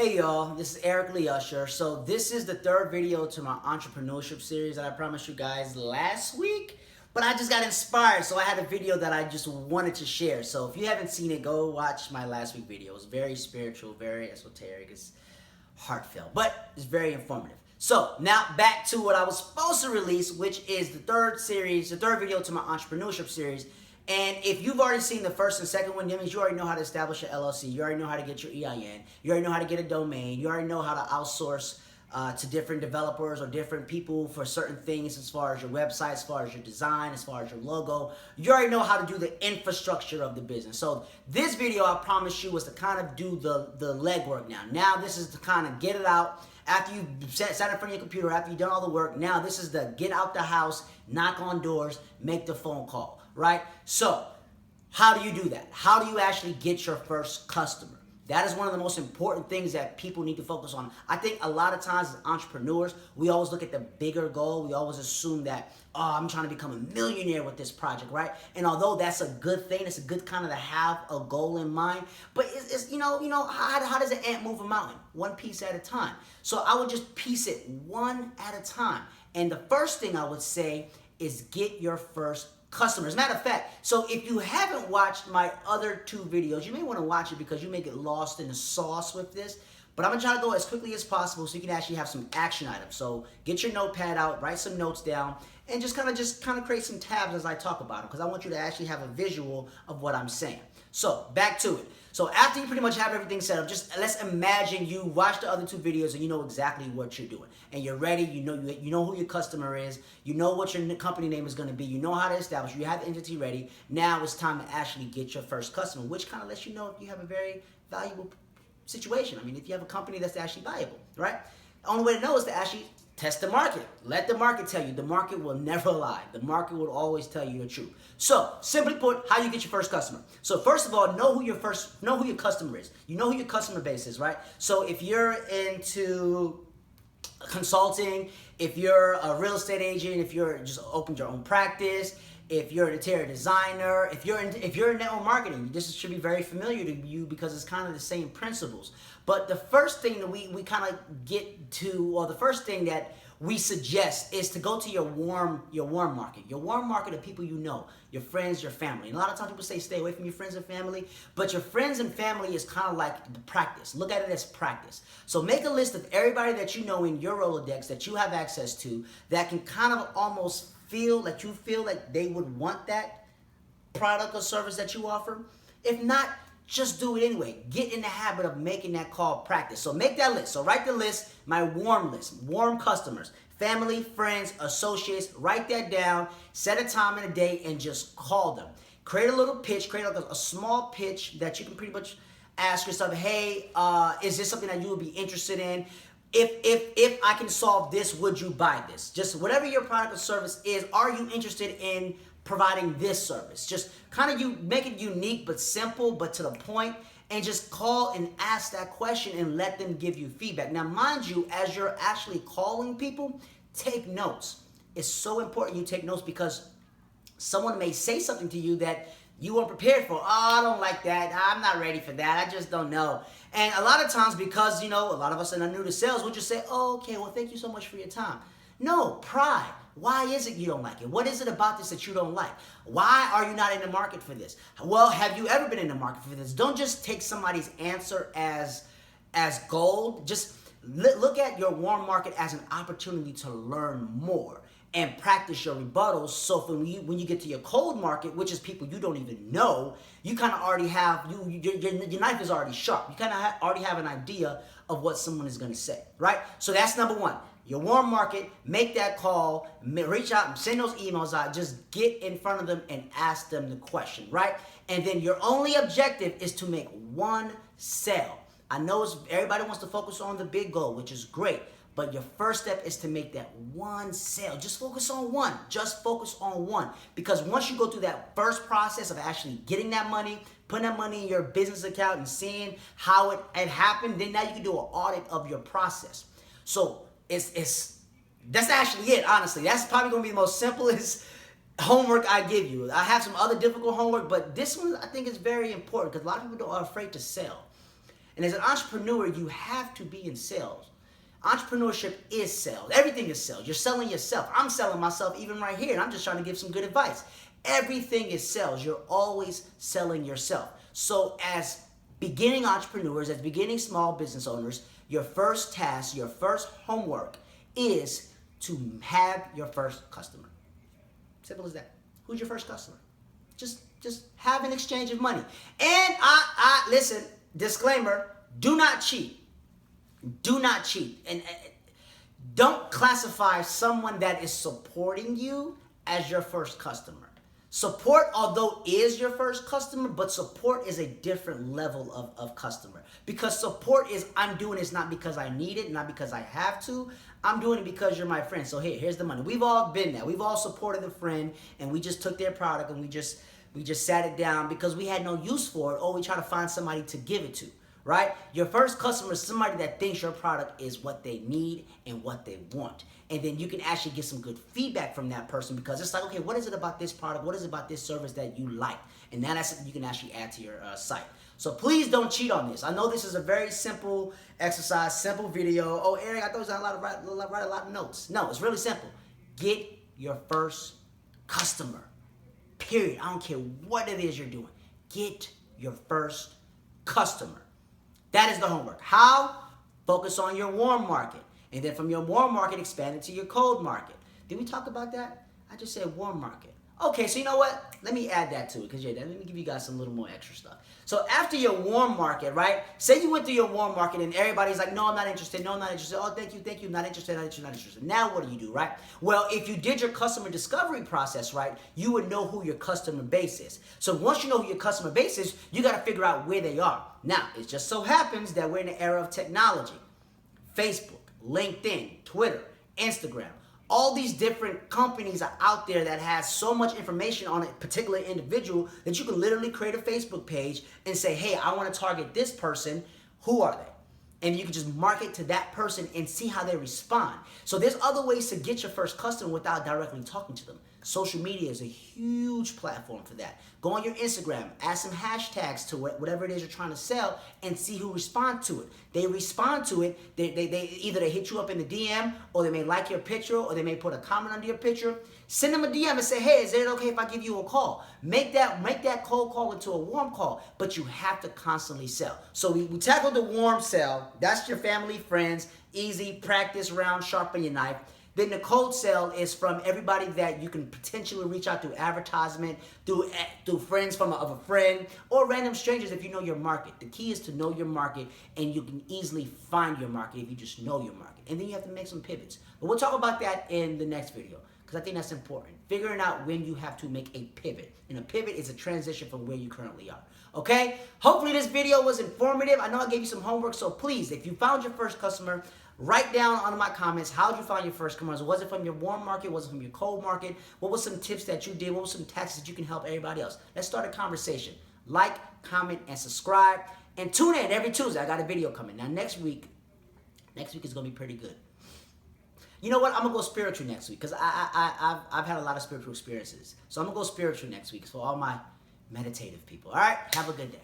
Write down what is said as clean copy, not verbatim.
Hey y'all, this is Eric Lee Usher. So this is the third video to my entrepreneurship series that I promised you guys last week. But I just got inspired, so I had a video that I just wanted to share. So if you haven't seen it, go watch my last week video. It's very spiritual, very esoteric, it's heartfelt, but it's very informative. So now back to what I was supposed to release, which is the third video to my entrepreneurship series. And if you've already seen the first and second one, that means you already know how to establish your LLC. You already know how to get your EIN. You already know how to get a domain. You already know how to outsource to different developers or different people for certain things as far as your website, as far as your design, as far as your logo. You already know how to do the infrastructure of the business. So this video, I promise you, was to kind of do the legwork now. Now this is to kind of get it out. After you sat in front of your computer, after you've done all the work, now this is the get out the house, knock on doors, make the phone call. Right? So, how do you do that? How do you actually get your first customer? That is one of the most important things that people need to focus on. I think a lot of times as entrepreneurs, we always look at the bigger goal. We always assume that, oh, I'm trying to become a millionaire with this project, right? And although that's a good thing, it's a good kind of to have a goal in mind. But it's how does an ant move a mountain? One piece at a time. So I would just piece it one at a time. And the first thing I would say is get your first customers. Matter of fact, so if you haven't watched my other two videos, you may want to watch it because you may get lost in the sauce with this. But I'm going to try to go as quickly as possible so you can actually have some action items. So get your notepad out, write some notes down, and just kind of create some tabs as I talk about them because I want you to actually have a visual of what I'm saying. So back to it. So after you pretty much have everything set up, just let's imagine you watch the other two videos and you know exactly what you're doing. And you're ready, you know who your customer is, you know what your company name is going to be, you know how to establish, you have the entity ready. Now it's time to actually get your first customer, which kind of lets you know if you have a very valuable situation. I mean, if you have a company that's actually valuable, right? The only way to know is to actually test the market. Let the market tell you. The market will never lie. The market will always tell you the truth. So, simply put, how you get your first customer. So, first of all, know who your customer is. You know who your customer base is, right? So, if you're into consulting, if you're a real estate agent, if you're just opened your own practice, if you're an interior designer, if you're in network marketing, this should be very familiar to you because it's kind of the same principles. But the first thing that we kind of get to, or the first thing that we suggest is to go to your warm market. Your warm market of people you know, your friends, your family. And a lot of times people say stay away from your friends and family, but your friends and family is kind of like the practice. Look at it as practice. So make a list of everybody that you know in your Rolodex that you have access to that can kind of almost feel like they would want that product or service that you offer. If not, just do it anyway. Get in the habit of making that call practice. So make that list. So write the list, my warm list, warm customers, family, friends, associates. Write that down, set a time and a date, and just call them. Create a little pitch, create a small pitch that you can pretty much ask yourself, hey, is this something that you would be interested in? If I can solve this, would you buy this? Just whatever your product or service is, are you interested in providing this service? Just kind of you make it unique but simple but to the point, and just call and ask that question and let them give you feedback. Now, mind you, as you're actually calling people, take notes. It's so important you take notes because someone may say something to you that you weren't prepared for. Oh, I don't like that. I'm not ready for that. I just don't know. And a lot of times, because, a lot of us that are new to sales, we'll just say, oh, okay, well, thank you so much for your time. No, pride. Why is it you don't like it? What is it about this that you don't like? Why are you not in the market for this? Well, have you ever been in the market for this? Don't just take somebody's answer as gold. Just look at your warm market as an opportunity to learn more and practice your rebuttals. So when you get to your cold market, which is people you don't even know, you kind of already have, your knife is already sharp. You kind of already have an idea of what someone is going to say, right? So that's number one. Your warm market, make that call, reach out and send those emails out. Just get in front of them and ask them the question, right? And then your only objective is to make one sale. I know everybody wants to focus on the big goal, which is great. But your first step is to make that one sale. Just focus on one. Just focus on one. Because once you go through that first process of actually getting that money, putting that money in your business account and seeing how it happened, then now you can do an audit of your process. So that's actually it, honestly. That's probably going to be the most simplest homework I give you. I have some other difficult homework, but this one I think is very important because a lot of people are afraid to sell. And as an entrepreneur, you have to be in sales. Entrepreneurship is sales. Everything is sales. You're selling yourself. I'm selling myself even right here, and I'm just trying to give some good advice. Everything is sales. You're always selling yourself. So as beginning entrepreneurs, as beginning small business owners, your first task, your first homework is to have your first customer. Simple as that. Who's your first customer? Just have an exchange of money. And I listen, disclaimer, do not cheat. Do not cheat. And don't classify someone that is supporting you as your first customer. Support, although is your first customer, but support is a different level of customer. Because support is, I'm doing this not because I need it, not because I have to. I'm doing it because you're my friend. So here's the money. We've all been there. We've all supported a friend, and we just took their product and we just sat it down because we had no use for it, or we try to find somebody to give it to. Right? Your first customer is somebody that thinks your product is what they need and what they want. And then you can actually get some good feedback from that person, because it's like, okay, what is it about this product? What is it about this service that you like? And that's something you can actually add to your site. So please don't cheat on this. I know this is a very simple exercise, simple video. Oh, Eric, I thought you was write a lot of notes. No, it's really simple. Get your first customer. Period. I don't care what it is you're doing. Get your first customer. That is the homework. How? Focus on your warm market. And then from your warm market, expand it to your cold market. Did we talk about that? I just said warm market. Okay, so you know what? Let me add that to it, because let me give you guys some little more extra stuff. So after your warm market, right? Say you went through your warm market and everybody's like, no, I'm not interested. No, I'm not interested. Oh, thank you. Not interested, not interested, not interested. Now what do, right? Well, if you did your customer discovery process right, you would know who your customer base is. So once you know who your customer base is, you got to figure out where they are. Now, it just so happens that we're in the era of technology. Facebook, LinkedIn, Twitter, Instagram. All these different companies are out there that has so much information on a particular individual that you can literally create a Facebook page and say, hey, I want to target this person. Who are they? And you can just market to that person and see how they respond. So there's other ways to get your first customer without directly talking to them. Social media is a huge platform for that. Go on your Instagram, add some hashtags to it, whatever it is you're trying to sell, and see who responds to it. They respond to it. They either they hit you up in the DM, or they may like your picture, or they may put a comment under your picture. Send them a DM and say, hey, is it okay if I give you a call? Make that cold call into a warm call, but you have to constantly sell. So we tackled the warm sell. That's your family, friends, easy, practice, round, sharpen your knife. Then the cold sell is from everybody that you can potentially reach out through advertisement, through friends of a friend, or random strangers if you know your market. The key is to know your market, and you can easily find your market if you just know your market. And then you have to make some pivots. But we'll talk about that in the next video, because I think that's important. Figuring out when you have to make a pivot. And a pivot is a transition from where you currently are. Okay? Hopefully this video was informative. I know I gave you some homework, so please, if you found your first customer, write down on my comments, how did you find your first customer? Was it from your warm market? Was it from your cold market? What were some tips that you did? What were some tactics that you can help everybody else? Let's start a conversation. Like, comment, and subscribe. And tune in every Tuesday. I got a video coming. Now next week is going to be pretty good. You know what? I'm going to go spiritual next week, because I've had a lot of spiritual experiences. So I'm going to go spiritual next week for all my meditative people. All right? Have a good day.